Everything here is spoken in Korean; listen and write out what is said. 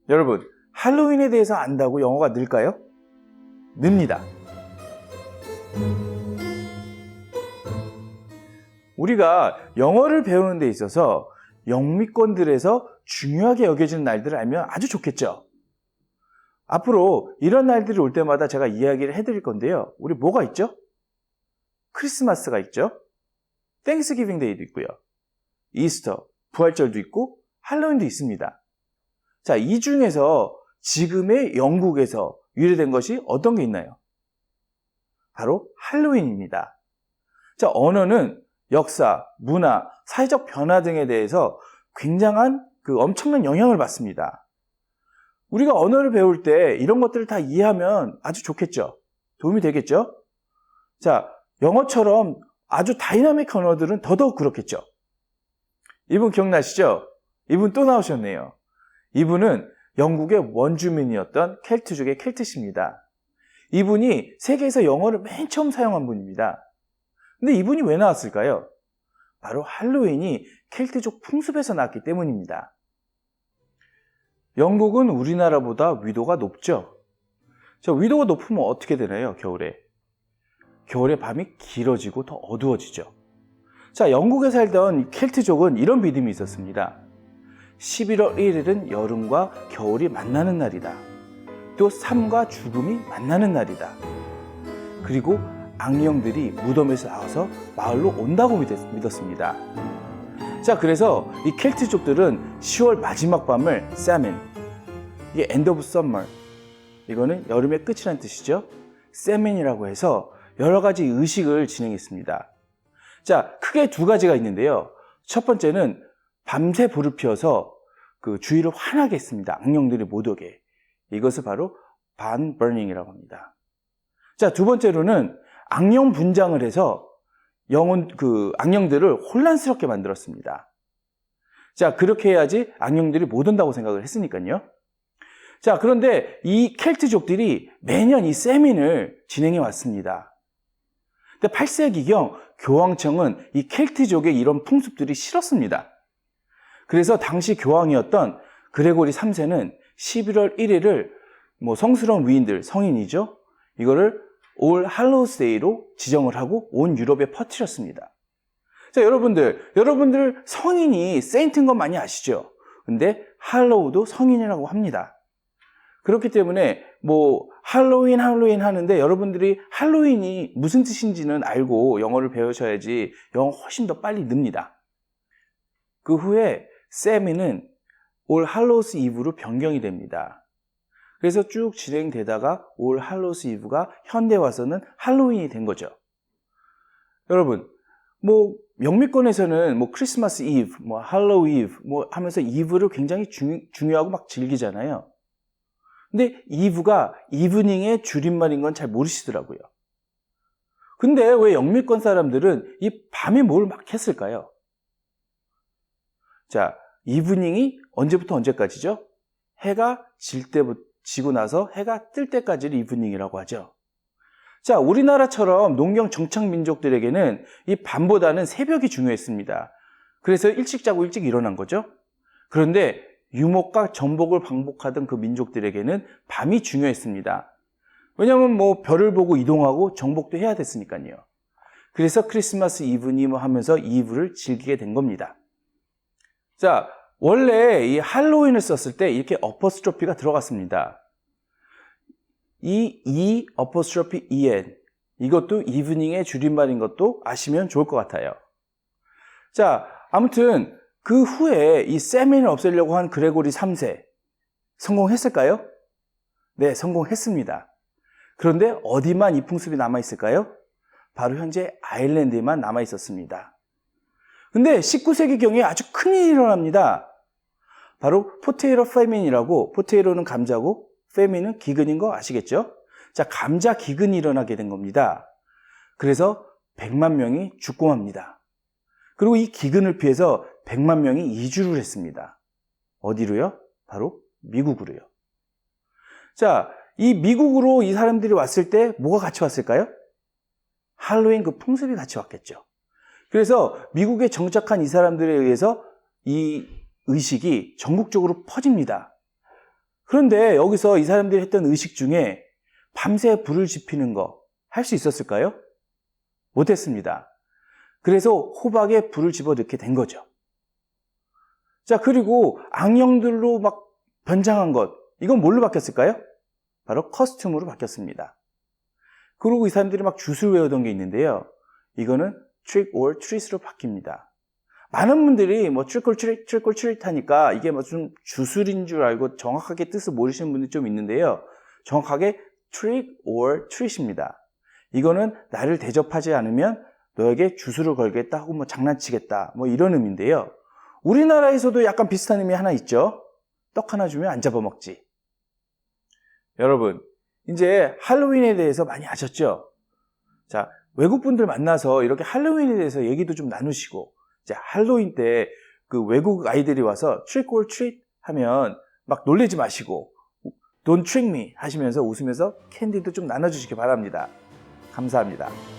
여러분, 할로윈에 대해서 안다고 영어가 늘까요? 늡니다. 우리가 영어를 배우는 데 있어서 영미권들에서 중요하게 여겨지는 날들을 알면 아주 좋겠죠. 앞으로 이런 날들이 올 때마다 제가 이야기를 해드릴 건데요. 우리 뭐가 있죠? 크리스마스가 있죠. 땡스기빙 데이도 있고요. 이스터, 부활절도 있고 할로윈도 있습니다. 자, 이 중에서 지금의 영국에서 유래된 것이 어떤 게 있나요? 바로 할로윈입니다. 자, 언어는 역사, 문화, 사회적 변화 등에 대해서 굉장한 엄청난 영향을 받습니다. 우리가 언어를 배울 때 이런 것들을 다 이해하면 아주 좋겠죠? 도움이 되겠죠? 자, 영어처럼 아주 다이나믹 언어들은 더더욱 그렇겠죠? 이분 기억나시죠? 이분 또 나오셨네요. 이분은 영국의 원주민이었던 켈트족의 켈트시입니다. 이분이 세계에서 영어를 맨 처음 사용한 분입니다. 근데 이분이 왜 나왔을까요? 바로 할로윈이 켈트족 풍습에서 나왔기 때문입니다. 영국은 우리나라보다 위도가 높죠? 자, 위도가 높으면 어떻게 되나요? 겨울에 밤이 길어지고 더 어두워지죠. 자, 영국에 살던 켈트족은 이런 믿음이 있었습니다. 11월 1일은 여름과 겨울이 만나는 날이다. 또 삶과 죽음이 만나는 날이다. 그리고 악령들이 무덤에서 나와서 마을로 온다고 믿었습니다. 자, 그래서 이 켈트족들은 10월 마지막 밤을 세민, 이게 end of summer, 이거는 여름의 끝이라는 뜻이죠. 세민이라고 해서 여러 가지 의식을 진행했습니다. 자, 크게 두 가지가 있는데요. 첫 번째는 밤새 불을 피워서 그 주위를 환하게 했습니다. 악령들이 못 오게. 이것을 바로 반 버닝이라고 합니다. 자, 두 번째로는 악령 분장을 해서 악령들을 혼란스럽게 만들었습니다. 자, 그렇게 해야지 악령들이 못 온다고 생각을 했으니까요. 자, 그런데 이 켈트족들이 매년 이 세민을 진행해 왔습니다. 근데 8세기경 교황청은 이 켈트족의 이런 풍습들이 싫었습니다. 그래서 당시 교황이었던 그레고리 3세는 11월 1일을 성스러운 위인들, 성인이죠. 이거를 올 할로우스 데이로 지정을 하고 온 유럽에 퍼뜨렸습니다. 자, 여러분들 성인이 세인트인 건 많이 아시죠? 근데 할로우도 성인이라고 합니다. 그렇기 때문에 할로윈 하는데 여러분들이 할로윈이 무슨 뜻인지는 알고 영어를 배우셔야지 영어 훨씬 더 빨리 늡니다. 그 후에 세미는 올 할로우스 이브로 변경이 됩니다. 그래서 쭉 진행되다가 올 할로우스 이브가 현대 와서는 할로윈이 된 거죠. 여러분, 영미권에서는 크리스마스 이브, 할로우 이브 하면서 이브를 굉장히 중요하고 막 즐기잖아요. 근데 이브가 이브닝의 줄임말인 건 잘 모르시더라고요. 근데 왜 영미권 사람들은 이 밤에 뭘 막 했을까요? 자, 이브닝이 언제부터 언제까지죠? 해가 지고 나서 해가 뜰 때까지를 이브닝이라고 하죠. 자, 우리나라처럼 농경 정착 민족들에게는 이 밤보다는 새벽이 중요했습니다. 그래서 일찍 자고 일찍 일어난 거죠. 그런데 유목과 정복을 방복하던 그 민족들에게는 밤이 중요했습니다. 왜냐하면 별을 보고 이동하고 정복도 해야 됐으니까요. 그래서 크리스마스 이브니 하면서 이브를 즐기게 된 겁니다. 자, 원래 이 할로윈을 썼을 때 이렇게 어퍼스트로피가 들어갔습니다. 이 어퍼스트로피 en, 이것도 이브닝의 줄임말인 것도 아시면 좋을 것 같아요. 자, 아무튼 그 후에 이 세민을 없애려고 한 그레고리 3세 성공했을까요? 네, 성공했습니다. 그런데 어디만 이 풍습이 남아있을까요? 바로 현재 아일랜드에만 남아있었습니다. 근데 19세기경에 아주 큰일이 일어납니다. 바로 포테이로 페민이라고, 포테이로는 감자고 페민은 기근인 거 아시겠죠? 자, 감자 기근이 일어나게 된 겁니다. 그래서 100만 명이 죽고 맙니다. 그리고 이 기근을 피해서 100만 명이 이주를 했습니다. 어디로요? 바로 미국으로요. 자, 이 미국으로 이 사람들이 왔을 때 뭐가 같이 왔을까요? 할로윈 그 풍습이 같이 왔겠죠. 그래서 미국에 정착한 이 사람들에 의해서 이 의식이 전국적으로 퍼집니다. 그런데 여기서 이 사람들이 했던 의식 중에 밤새 불을 지피는 거 할 수 있었을까요? 못했습니다. 그래서 호박에 불을 집어넣게 된 거죠. 자, 그리고 악령들로 막 변장한 것, 이건 뭘로 바뀌었을까요? 바로 커스튬으로 바뀌었습니다. 그리고 이 사람들이 막 굿을 외우던 게 있는데요. 이거는 trick or treat으로 바뀝니다. 많은 분들이 뭐 trick or treat 하니까 이게 무슨 주술인 줄 알고 정확하게 뜻을 모르시는 분들이 좀 있는데요. 정확하게 trick or treat입니다. 이거는 나를 대접하지 않으면 너에게 주술을 걸겠다 하고 뭐 장난치겠다 뭐 이런 의미인데요. 우리나라에서도 약간 비슷한 의미 하나 있죠. 떡 하나 주면 안 잡아먹지. 여러분, 이제 할로윈에 대해서 많이 아셨죠? 자, 외국분들 만나서 이렇게 할로윈에 대해서 얘기도 좀 나누시고, 이제 할로윈 때 그 외국 아이들이 와서 trick or treat 하면 막 놀래지 마시고 don't trick me 하시면서 웃으면서 캔디도 좀 나눠주시기 바랍니다. 감사합니다.